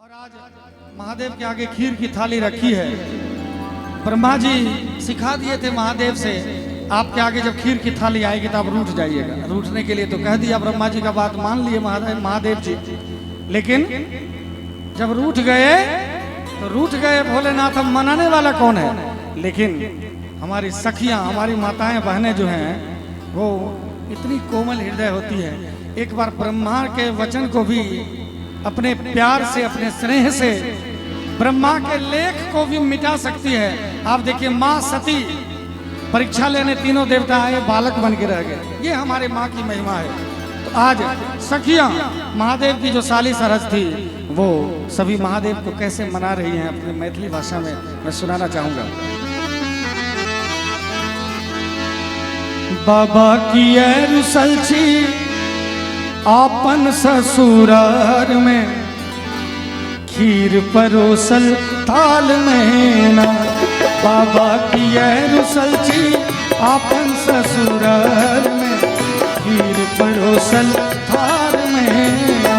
और आज महादेव के आगे खीर की थाली रखी है। ब्रह्मा जी सिखा दिए थे महादेव से, आपके आगे जब खीर की थाली आएगी तो आप रूठ जाइएगा। रूठने के लिए तो कह दिया, ब्रह्मा जी का बात मान लिए महादेव जी। लेकिन जब रूठ गए तो रूठ गए भोलेनाथ, अब मनाने वाला कौन है? लेकिन हमारी सखियां, हमारी माताएं बहनें जो हैं वो इतनी कोमल हृदय होती है, एक बार ब्रह्मा के वचन को भी अपने प्यार से, अपने स्नेह से ब्रह्मा के लेख को भी मिटा सकती है। आप देखिए, माँ सती परीक्षा लेने तीनों देवता आए, बालक बन के रह गए। ये हमारे माँ की महिमा है। तो आज सखियां महादेव की जो साली सरहद थी वो सभी महादेव को कैसे मना रही हैं अपनी मैथिली भाषा में, मैं सुनाना चाहूंगा। बाबा की रुसल छी आपन ससुरार में, खीर परोसल थाल में ना। बाबा की रुसल छी आपन ससुरार में, खीर परोसल थाल में ना।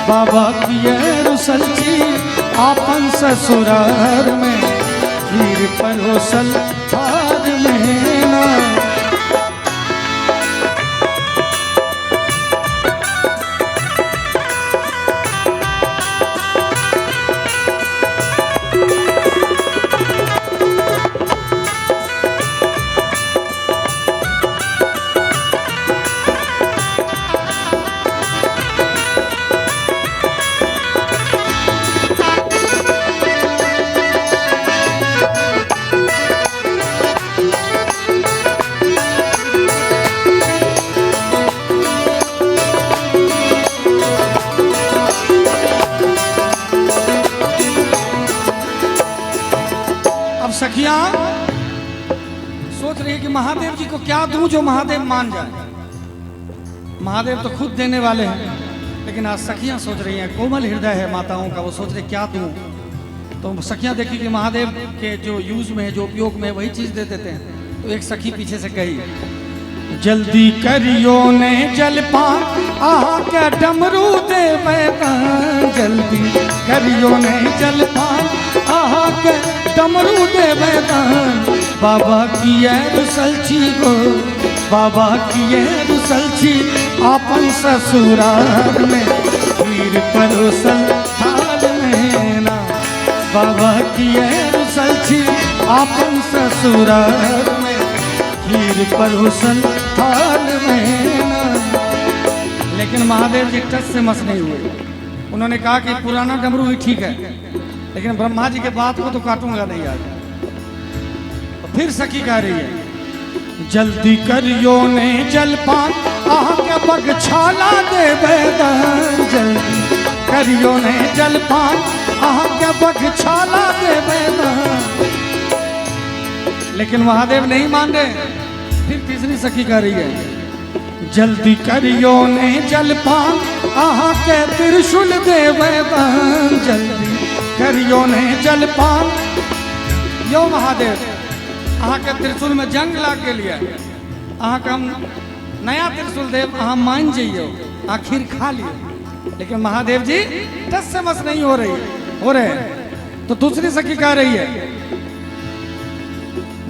बाबा की रुसल छी आपन ससुरार में, खीर परोसल थाल में ना। सखियां सोच रही है कि महादेव जी को क्या दूं जो महादेव मान जाए। महादेव तो खुद देने वाले हैं, लेकिन आज सखियां सोच रही हैं, कोमल हृदय है माताओं का, वो सोच रहे क्या दूं। तो सखियां देखी कि महादेव के जो यूज में है, जो उपयोग में है, वही चीज दे देते हैं। तो एक सखी पीछे से कही, जल्दी करियो ने जलपान आके डमरू दे मैदान। जल्दी करियो ने जलपान आके डमरू दे मैदान। बाबा की रुसल छी गो, बाबा की रुसल छी आपन ससुराल में, खीर परोसल थाल में ना। बाबा की रुसल छी आपन ससुराल में, खीर परोसल थाल में ना। लेकिन महादेव जी टस से मस नहीं हुए। उन्होंने कहा कि पुराना डमरू ही ठीक है, लेकिन ब्रह्मा जी के बात को तो काटूंगा नहीं आज। तो फिर सखी कह रही है, जल्दी करियो ने जलपान आके बगछाला दे बेदान। जल्दी करियो ने जलपान आके बगछाला दे बेदान। लेकिन महादेव नहीं मान रहे। फिर तीसरी सखी कह रही है, जल्दी करियो ने जलपान आके त्रिशूल दे बेदान। जल्दी करियो ने जलपान। यो महादेव अहाँ के त्रिशूल में जंग लाग के लिए अहाँ के हम नया त्रिशूल देव, अहाँ मान जाइयो, आखिर खा लियो। लेकिन महादेव जी टस से मस नहीं हो रहे। तो दूसरी सखी कह रही है,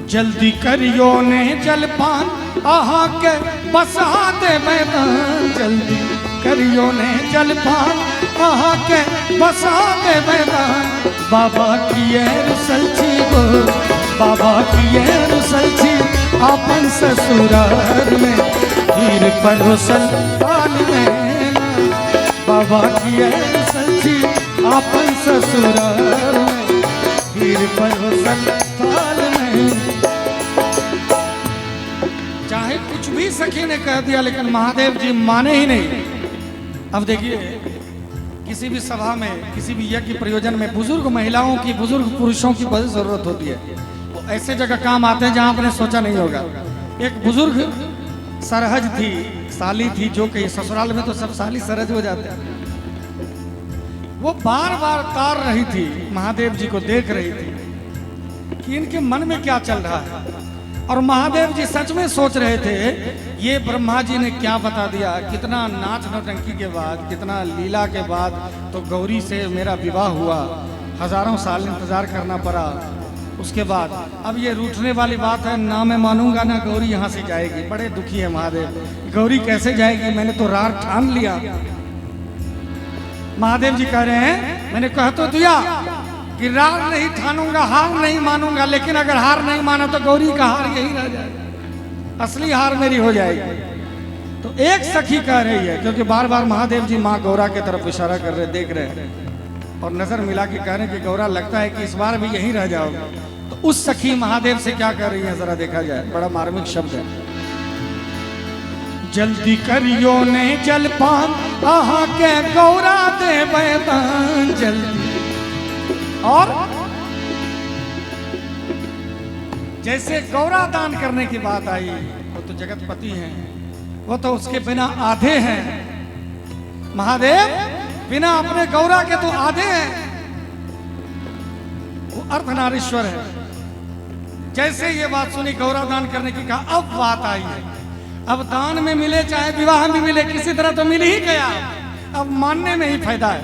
जल्दी करियो ने जलपान आहा के बसा दे मैदान। जल्दी करियो ने जलपान आहा के बसा दे मैदान। बाबा की रुसल छी गो, बाबा की रुसल छी आपन ससुराल में, खीर परोसल थाल में ना। बाबा की रुसल छी आपन ससुराल में, खीर परोसल थाल में। चाहे कुछ भी सखी ने कह दिया, लेकिन महादेव जी माने ही नहीं। अब देखिए, किसी भी सभा में, किसी भी यज्ञ प्रयोजन में बुजुर्ग महिलाओं की, बुजुर्ग पुरुषों की बहुत जरूरत होती है। वो ऐसे जगह काम आते हैं जहां आपने सोचा नहीं होगा। एक बुजुर्ग सरहज थी, साली थी, जो कि ससुराल में तो सब साली सरहज हो जाते हैं। वो बार बार तार रही थी, महादेव जी को देख रही थी कि इनके मन में क्या चल रहा है। और महादेव जी सच में सोच रहे थे ये ब्रह्मा जी ने क्या बता दिया, कितना नाच नौटंकी के बाद, कितना लीला के बाद तो गौरी से मेरा विवाह हुआ, हजारों साल इंतजार करना पड़ा। उसके बाद अब ये रूठने वाली बात है, ना मैं मानूंगा ना गौरी यहाँ से जाएगी। बड़े दुखी है महादेव, गौरी कैसे जाएगी, मैंने तो रार ठान लिया। महादेव जी कह रहे हैं मैंने कह तो दिया कि रार नहीं ठानूंगा, हार नहीं मानूंगा, लेकिन अगर हार नहीं माना तो गौरी का हार यही रह जाएगा, असली हार मेरी हो जाएगी। तो एक सखी कह रही है, क्योंकि बार बार महादेव जी माँ गौरा की तरफ इशारा कर रहे, देख रहे हैं और नजर मिला के कह रहे हैं कि गौरा लगता है कि इस बार भी यहीं रह जाओगे। तो उस सखी महादेव से क्या कर रही है जरा देखा जाए, बड़ा मार्मिक शब्द है। जल्दी करियो ने जलपान आहा के गौरा दे बैदान जल्दी। और जैसे गौरा दान करने की बात आई, वो तो जगतपति हैं, वो तो उसके बिना आधे हैं। महादेव बिना अपने गौरा के तो आधे हैं, वो अर्धनारीश्वर है। जैसे ये बात सुनी गौरा दान करने की कहा, अब बात आई है, अब दान में मिले चाहे विवाह में मिले, किसी तरह तो मिल ही गया, अब मानने में ही फायदा है।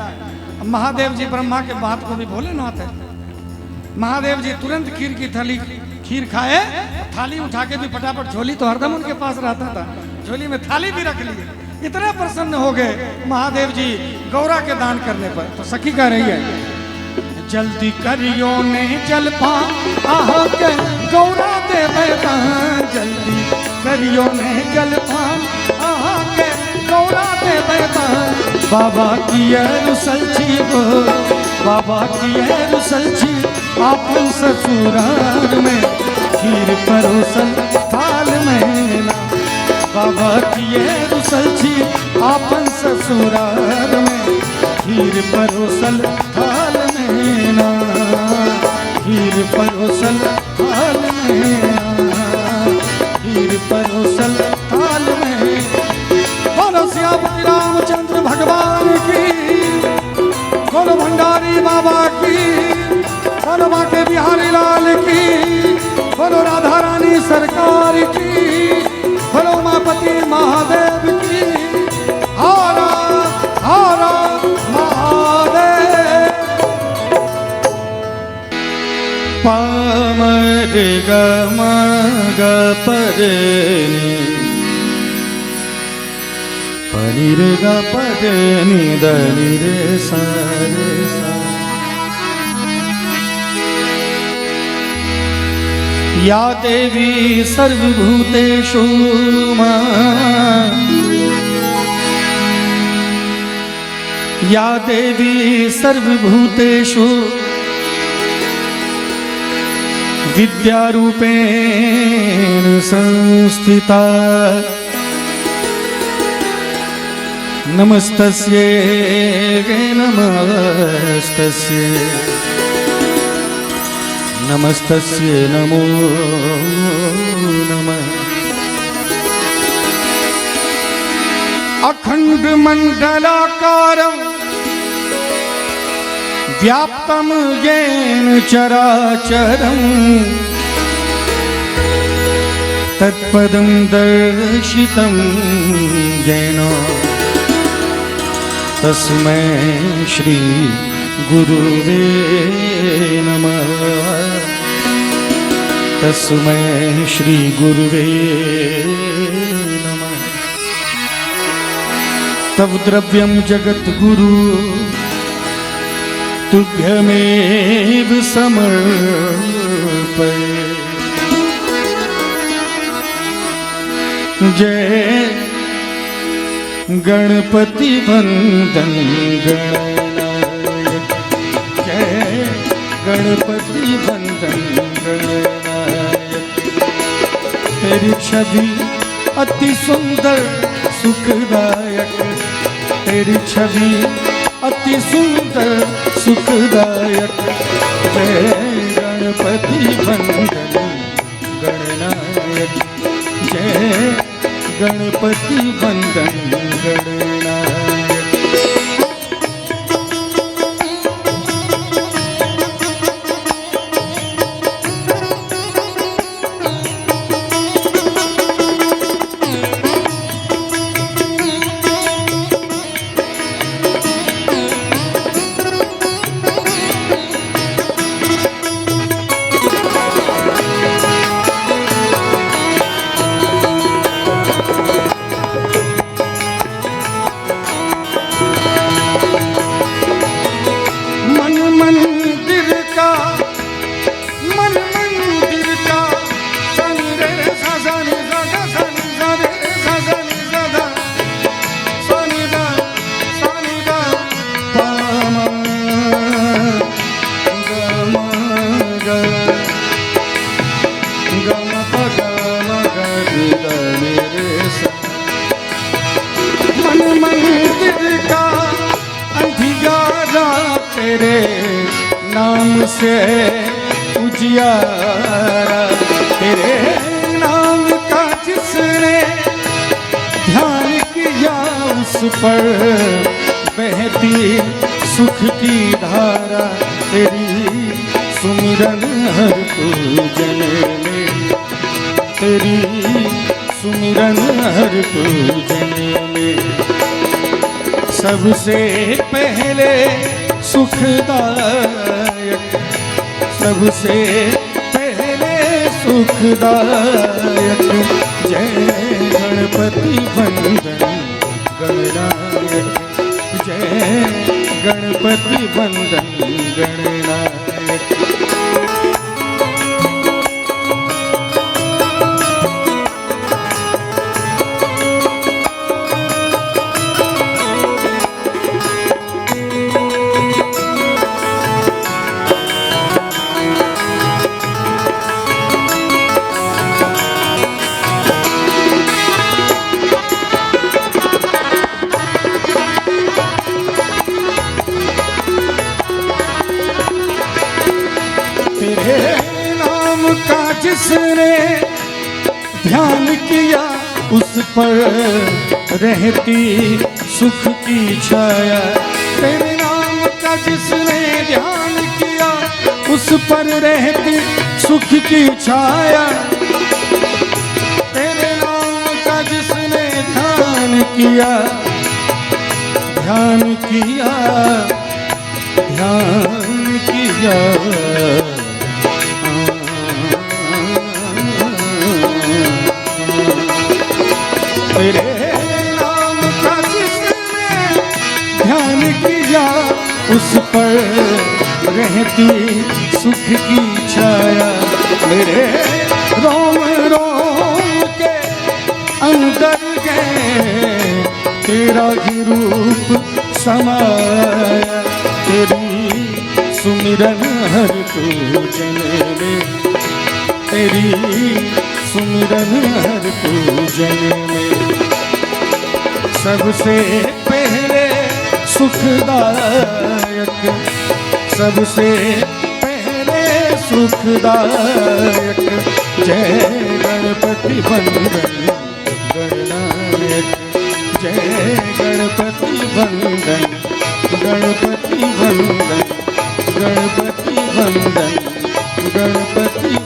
महादेव जी ब्रह्मा के बात को भी भोलेनाथ है। महादेव जी तुरंत खीर की थाली, खीर खाए, थाली उठा के भी फटाफट, झोली तो हरदम उनके पास रहता था, झोली में थाली भी रख ली। इतने प्रसन्न हो गए महादेव जी गौरा के दान करने पर। तो सखी कह रही है जल्दी करियो ने जलपान आह के गौरा दे बैदान, जल्दी करियो ने जलपान आह के गौरा दे बैदान। बाबा की रुसलछी वो, बाबा की रुसलछी आपन ससुराल में, खीर परोसल थाल में ना। बाबा की रुसलछी आपन ससुराल में, खीर परोसल थाल में ना, खीर परोसल थाल में ना, खीर परोसल थाल में। बोलो श्यामपति रामचंद्र भगवान की, बोलो भंडारी बाबा की, बोलो बाके बिहारी लाल की, बोलो राधा रानी सरकार की, बोलो उमापति महादेव की। हरा हरा महादेव। पामर गम ग पदनी, पनिर ग पदनी दनि रे सा रे सा। या देवी सर्वभूतेषु मा, या देवी सर्वभूतेषु विद्यारूपेण संस्थिता। नमस्तस्यै नमस्तस्यै, नमस्तस्यै नमो नमः। अखंड मंडलाकारं व्याप्तं येन चराचरं, तत्पदं दर्शितं येन, तस्मै श्री गुरुवे नमः, तस्मै श्री गुरुवे नमः। तव द्रव्यं जगद्गुरु तुभ्यमेव समर्पये। जय गणपति वंदन गणनायक, जय गणपति वंदन गणनायक। तेरी छवि अति सुंदर सुखदायक, तेरी छवि अति सुंदर सुखदायक। जय गणपति वंदन गणनायक, जय गणपति वंदन गणनायक। तेरे नाम से उजियारा, तेरे नाम का जिसने ध्यान किया उस पर बहती सुख की धारा, तेरी सुमिरन हर पूजन में, तेरी सुमिरन हर पूजन में। सबसे पहले सुखदायक, सबसे पहले सुखदायक, जय गणपति वंदन गणनायक, जय गणपति वंदन गणनायक। जिसने ध्यान किया उस पर रहती सुख की छाया, तेरे नाम का जिसने ध्यान किया उस पर रहती सुख की छाया, तेरे नाम का जिसने ध्यान किया, ध्यान किया, ध्यान किया, तेरे नाम का जिसने ध्यान किया उस पर रहती सुख की छाया, मेरे रोम रोम के अंदर गए तेरा ही रूप समाया, तेरी सुमिरन हर पूजन में, तेरी सुमिरन हर पूजन में। सबसे पहले सुखदायक, सबसे पहले सुखदायक, जय गणपति वंदन गणनायक, जय गणपति वंदन, गणपति वंदन, गणपति वंदन, गणपति